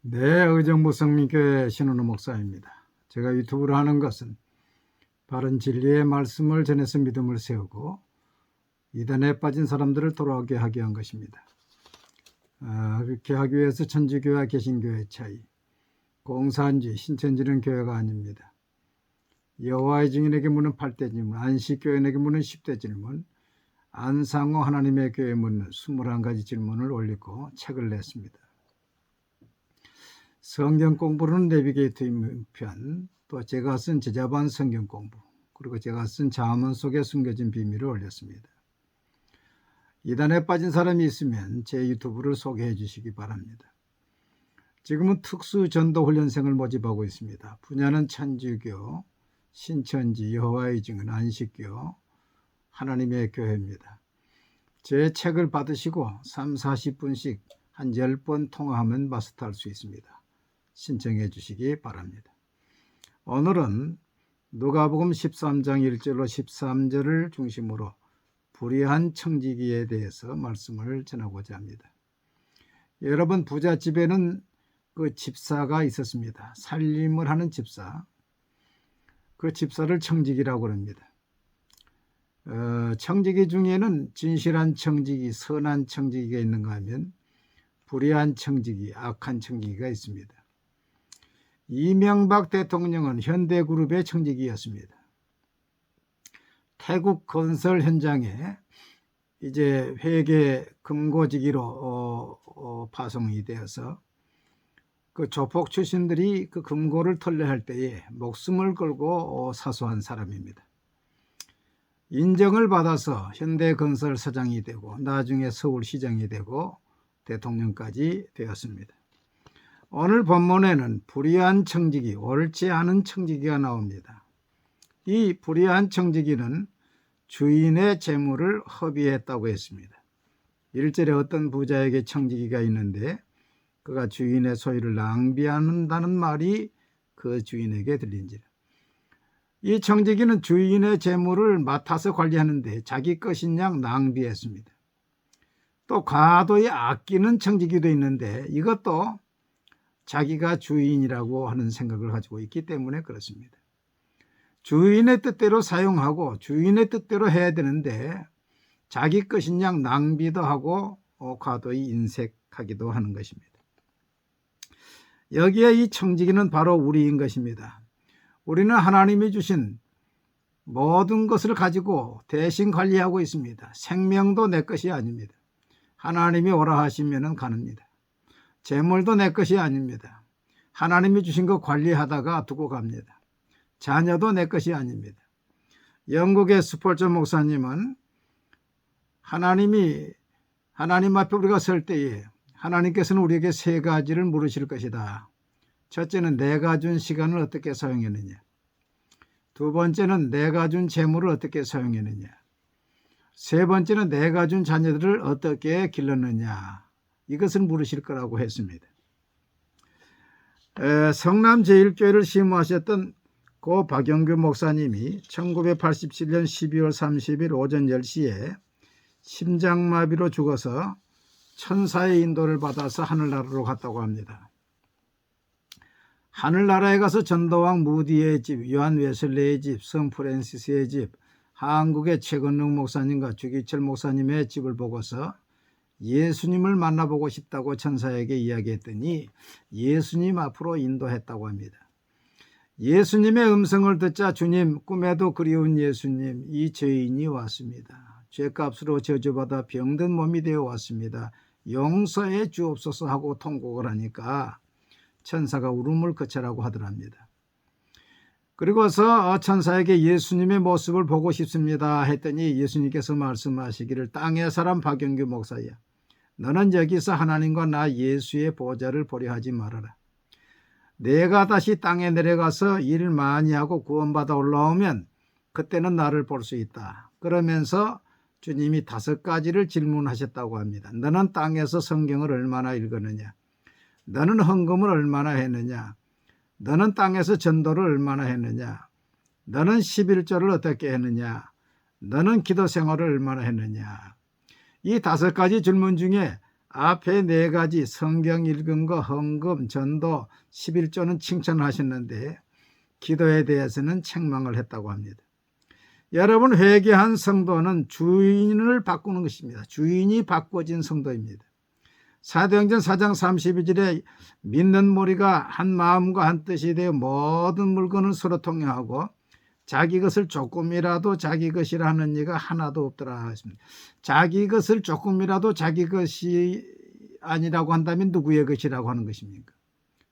네, 의정부 성민교회 신은호 목사입니다. 제가 유튜브를 하는 것은 바른 진리의 말씀을 전해서 믿음을 세우고 이단에 빠진 사람들을 돌아오게 하기 위한 것입니다. 그렇게 하기 위해서 천주교와 개신교의 차이, 공산주의, 신천지는 교회가 아닙니다. 여호와의 증인에게 묻는 8대 질문, 안식교인에게 묻는 10대 질문, 안상호 하나님의 교회에 묻는 21가지 질문을 올리고 책을 냈습니다. 성경 공부는 내비게이터 편, 또 제가 쓴 제자반 성경 공부, 그리고 제가 쓴 잠언 속에 숨겨진 비밀을 올렸습니다. 이단에 빠진 사람이 있으면 제 유튜브를 소개해 주시기 바랍니다. 지금은 특수 전도 훈련생을 모집하고 있습니다. 분야는 천주교, 신천지, 여호와의 증인, 안식교, 하나님의 교회입니다. 제 책을 받으시고 30-40분씩 한 10번 통화하면 마스터할 수 있습니다. 신청해 주시기 바랍니다. 오늘은 누가복음 13장 1절로 13절을 중심으로 불의한 청지기에 대해서 말씀을 전하고자 합니다. 여러분, 부잣집에는 그 집사가 있었습니다. 살림을 하는 집사. 그 집사를 청지기라고 합니다. 청지기 중에는 진실한 청지기, 선한 청지기가 있는가 하면 불의한 청지기, 악한 청지기가 있습니다. 이명박 대통령은 현대그룹의 청지기였습니다. 태국 건설 현장에 이제 회계 금고지기로 파송이 되어서 그 조폭 출신들이 그 금고를 털려할 때에 목숨을 걸고 사수한 사람입니다. 인정을 받아서 현대건설사장이 되고 나중에 서울시장이 되고 대통령까지 되었습니다. 오늘 본문에는 불의한 청지기, 옳지 않은 청지기가 나옵니다. 이 불의한 청지기는 주인의 재물을 허비했다고 했습니다. 1절에 어떤 부자에게 청지기가 있는데 그가 주인의 소유를 낭비한다는 말이 그 주인에게 들린지라. 이 청지기는 주인의 재물을 맡아서 관리하는데 자기 것인 양 낭비했습니다. 또 과도히 아끼는 청지기도 있는데 이것도 자기가 주인이라고 하는 생각을 가지고 있기 때문에 그렇습니다. 주인의 뜻대로 사용하고 주인의 뜻대로 해야 되는데 자기 것인 양 낭비도 하고 과도히 인색하기도 하는 것입니다. 여기에 이 청지기는 바로 우리인 것입니다. 우리는 하나님이 주신 모든 것을 가지고 대신 관리하고 있습니다. 생명도 내 것이 아닙니다. 하나님이 오라 하시면 가능합니다. 재물도 내 것이 아닙니다. 하나님이 주신 거 관리하다가 두고 갑니다. 자녀도 내 것이 아닙니다. 영국의 스폴저 목사님은 하나님 앞에 우리가 설 때에 하나님께서는 우리에게 3가지를 물으실 것이다. 첫째는 내가 준 시간을 어떻게 사용했느냐. 두 번째는 내가 준 재물을 어떻게 사용했느냐. 세 번째는 내가 준 자녀들을 어떻게 길렀느냐. 이것을 물으실 거라고 했습니다. 성남 제1교회를 심호하셨던 고 박영규 목사님이 1987년 12월 30일 오전 10시에 심장마비로 죽어서 천사의 인도를 받아서 하늘나라로 갔다고 합니다. 하늘나라에 가서 전도왕 무디의 집, 요한 웨슬레의 집, 성 프랜시스의 집, 한국의 최건능 목사님과 주기철 목사님의 집을 보고서 예수님을 만나보고 싶다고 천사에게 이야기했더니 예수님 앞으로 인도했다고 합니다. 예수님의 음성을 듣자 주님, 꿈에도 그리운 예수님, 이 죄인이 왔습니다. 죄값으로 저주받아 병든 몸이 되어 왔습니다. 용서해 주옵소서 하고 통곡을 하니까 천사가 울음을 그쳐라고 하더랍니다. 그리고서 천사에게 예수님의 모습을 보고 싶습니다 했더니 예수님께서 말씀하시기를 땅의 사람 박영규 목사야, 너는 여기서 하나님과 나 예수의 보좌를 보려 하지 말아라. 내가 다시 땅에 내려가서 일 많이 하고 구원받아 올라오면 그때는 나를 볼 수 있다. 그러면서 주님이 5가지를 질문하셨다고 합니다. 너는 땅에서 성경을 얼마나 읽었느냐? 너는 헌금을 얼마나 했느냐? 너는 땅에서 전도를 얼마나 했느냐? 너는 11조를 어떻게 했느냐? 너는 기도 생활을 얼마나 했느냐? 이 5가지 질문 중에 앞에 네 가지 성경 읽은 거, 헌금, 전도, 11조는 칭찬하셨는데 기도에 대해서는 책망을 했다고 합니다. 여러분, 회개한 성도는 주인을 바꾸는 것입니다. 주인이 바꿔진 성도입니다. 사도행전 4장 32절에 믿는 무리가 한 마음과 한 뜻이 되어 모든 물건을 서로 통용하고 자기 것을 조금이라도 자기 것이라 하는 이가 하나도 없더라 하십니다. 자기 것을 조금이라도 자기 것이 아니라고 한다면 누구의 것이라고 하는 것입니까?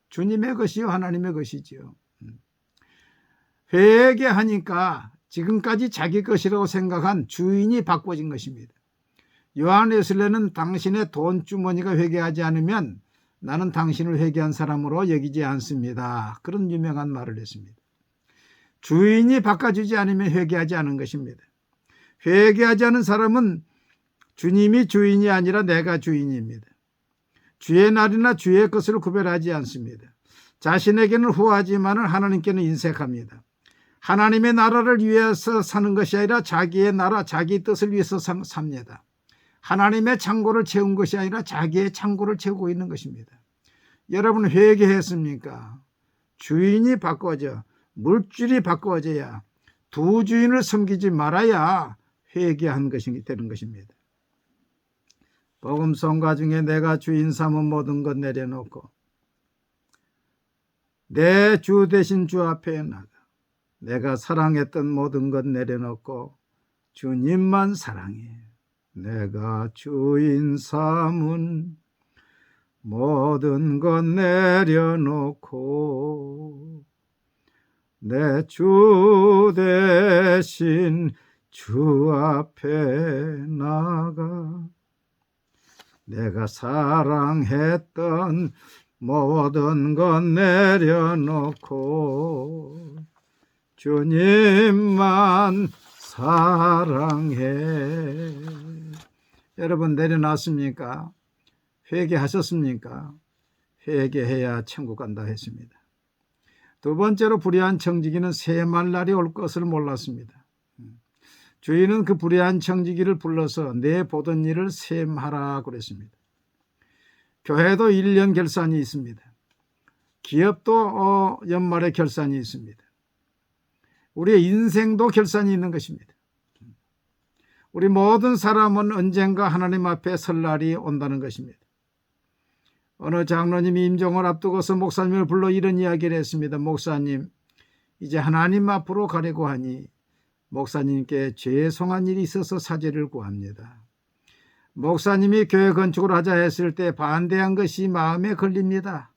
주님의 것이요, 하나님의 것이지요. 회개하니까 지금까지 자기 것이라고 생각한 주인이 바꿔진 것입니다. 요한 웨슬레는 당신의 돈 주머니가 회개하지 않으면 나는 당신을 회개한 사람으로 여기지 않습니다. 그런 유명한 말을 했습니다. 주인이 바꿔주지 않으면 회개하지 않은 것입니다. 회개하지 않은 사람은 주님이 주인이 아니라 내가 주인입니다. 주의 날이나 주의 것을 구별하지 않습니다. 자신에게는 후하지만 하나님께는 인색합니다. 하나님의 나라를 위해서 사는 것이 아니라 자기의 나라, 자기 뜻을 위해서 삽니다. 하나님의 창고를 채운 것이 아니라 자기의 창고를 채우고 있는 것입니다. 여러분, 회개했습니까? 주인이 바꿔져, 물질이 바꿔져야, 두 주인을 섬기지 말아야 회개한 것이 되는 것입니다. 복음성가 중에 내가 주인 삼은 모든 것 내려놓고 내 주 대신 주 앞에 나가 내가 사랑했던 모든 것 내려놓고 주님만 사랑해. 내가 주인 삼은 모든 것 내려놓고 내 주 대신 주 앞에 나가 내가 사랑했던 모든 것 내려놓고 주님만 사랑해. 여러분, 내려놨습니까? 회개하셨습니까? 회개해야 천국 간다 했습니다. 두 번째로 불의한 청지기는 셈할 날이 올 것을 몰랐습니다. 주인은 그 불의한 청지기를 불러서 내 보던 일을 셈하라 그랬습니다. 교회도 1년 결산이 있습니다. 기업도 연말에 결산이 있습니다. 우리의 인생도 결산이 있는 것입니다. 우리 모든 사람은 언젠가 하나님 앞에 설 날이 온다는 것입니다. 어느 장로님이 임종을 앞두고서 목사님을 불러 이런 이야기를 했습니다. 목사님, 이제 하나님 앞으로 가려고 하니 목사님께 죄송한 일이 있어서 사죄를 구합니다. 목사님이 교회 건축을 하자 했을 때 반대한 것이 마음에 걸립니다.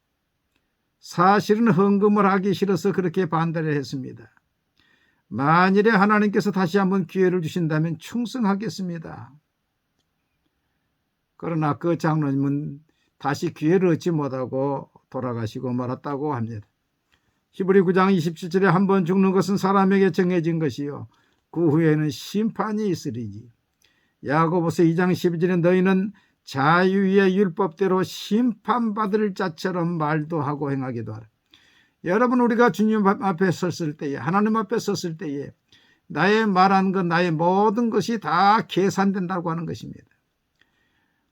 사실은 헌금을 하기 싫어서 그렇게 반대를 했습니다. 만일에 하나님께서 다시 한번 기회를 주신다면 충성하겠습니다. 그러나 그 장로님은 다시 기회를 얻지 못하고 돌아가시고 말았다고 합니다. 히브리 9장 27절에 한 번 죽는 것은 사람에게 정해진 것이요 그 후에는 심판이 있으리니 야고보서 2장 12절에 너희는 자유의 율법대로 심판받을 자처럼 말도 하고 행하기도 하라. 여러분, 우리가 주님 앞에 섰을 때에, 하나님 앞에 섰을 때에 나의 말한 것, 나의 모든 것이 다 계산된다고 하는 것입니다.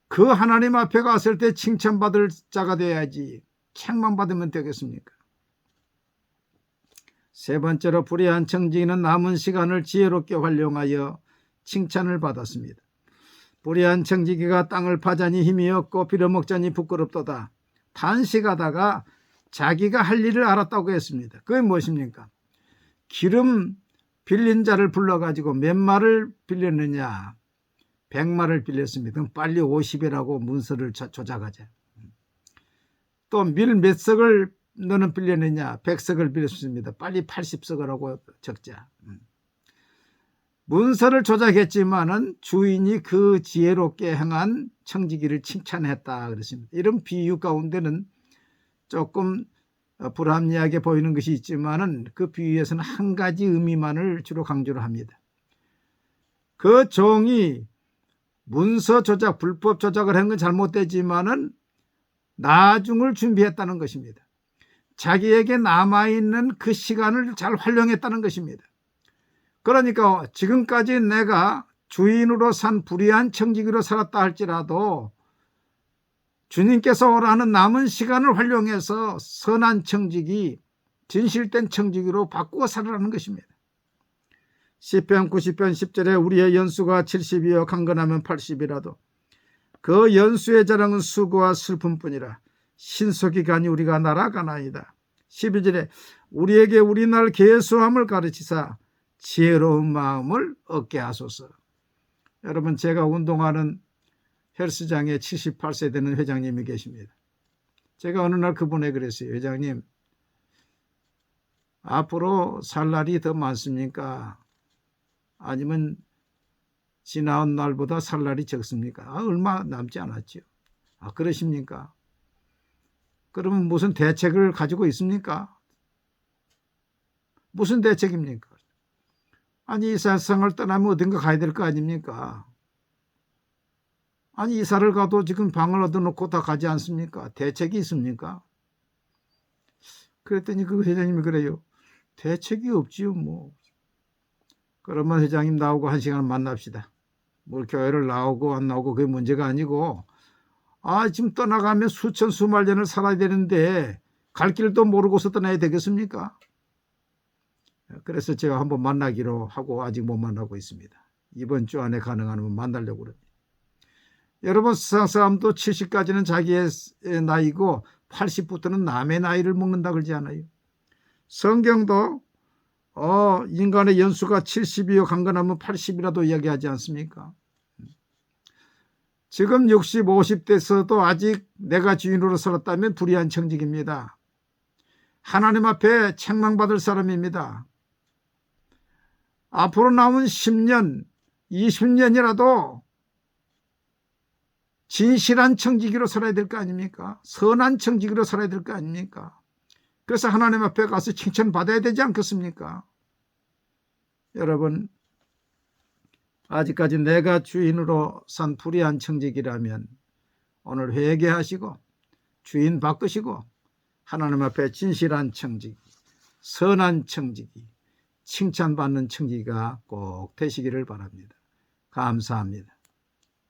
그 하나님 앞에 갔을 때 칭찬받을 자가 되어야지 책망받으면 되겠습니까? 세 번째로 불의한 청지기는 남은 시간을 지혜롭게 활용하여 칭찬을 받았습니다. 불의한 청지기가 땅을 파자니 힘이 없고 빌어먹자니 부끄럽도다. 탄식하다가 자기가 할 일을 알았다고 했습니다. 그게 무엇입니까? 기름 빌린 자를 불러가지고 몇 마를 빌렸느냐? 100마를 빌렸습니다. 그럼 빨리 50이라고 문서를 조작하자. 또 밀 몇 석을 너는 빌렸느냐? 100석을 빌렸습니다. 빨리 80석을 하고 적자. 문서를 조작했지만은 주인이 그 지혜롭게 행한 청지기를 칭찬했다 그랬습니다. 이런 비유 가운데는 조금 불합리하게 보이는 것이 있지만은 그 비유에서는 한 가지 의미만을 주로 강조를 합니다. 그 종이 문서 조작, 불법 조작을 한 건 잘못되지만은 나중을 준비했다는 것입니다. 자기에게 남아있는 그 시간을 잘 활용했다는 것입니다. 그러니까 지금까지 내가 주인으로 산 불의한 청지기로 살았다 할지라도 주님께서 오라는 남은 시간을 활용해서 선한 청지기, 진실된 청지기로 바꾸어 살아라는 것입니다. 시편 90편 10절에 우리의 연수가 70이여 강건하면 80이라도 그 연수의 자랑은 수고와 슬픔뿐이라 신속이가니 우리가 날아가나이다. 12절에 우리에게 우리날 계수함을 가르치사 지혜로운 마음을 얻게 하소서. 여러분, 제가 운동하는 헬스장에 78세 되는 회장님이 계십니다. 제가 어느 날 그분에게 그랬어요. 회장님, 앞으로 살 날이 더 많습니까? 아니면 지나온 날보다 살 날이 적습니까? 얼마 남지 않았죠. 그러십니까? 그러면 무슨 대책을 가지고 있습니까? 무슨 대책입니까? 아니, 이 세상을 떠나면 어딘가 가야 될 거 아닙니까? 아니, 이사를 가도 지금 방을 얻어놓고 다 가지 않습니까? 대책이 있습니까? 그랬더니 그 회장님이 그래요. 대책이 없지요, 뭐. 그러면 회장님 나오고 1시간 만납시다. 뭘 교회를 나오고 안 나오고 그게 문제가 아니고, 지금 떠나가면 수천 수만 년을 살아야 되는데 갈 길도 모르고서 떠나야 되겠습니까? 그래서 제가 한번 만나기로 하고 아직 못 만나고 있습니다. 이번 주 안에 가능하면 만나려고 합니다. 여러분, 세상 사람도 70까지는 자기의 나이고 80부터는 남의 나이를 먹는다 그러지 않아요? 성경도 인간의 연수가 70이요 강건하면 80이라도 이야기하지 않습니까? 지금 60, 50대에서도 아직 내가 주인으로 살았다면 불의한 청직입니다. 하나님 앞에 책망받을 사람입니다. 앞으로 남은 10년, 20년이라도 진실한 청지기로 살아야 될 거 아닙니까? 선한 청지기로 살아야 될 거 아닙니까? 그래서 하나님 앞에 가서 칭찬받아야 되지 않겠습니까? 여러분, 아직까지 내가 주인으로 산 불의한 청지기라면 오늘 회개하시고 주인 바꾸시고 하나님 앞에 진실한 청지기, 선한 청지기, 칭찬받는 청지기가 꼭 되시기를 바랍니다. 감사합니다.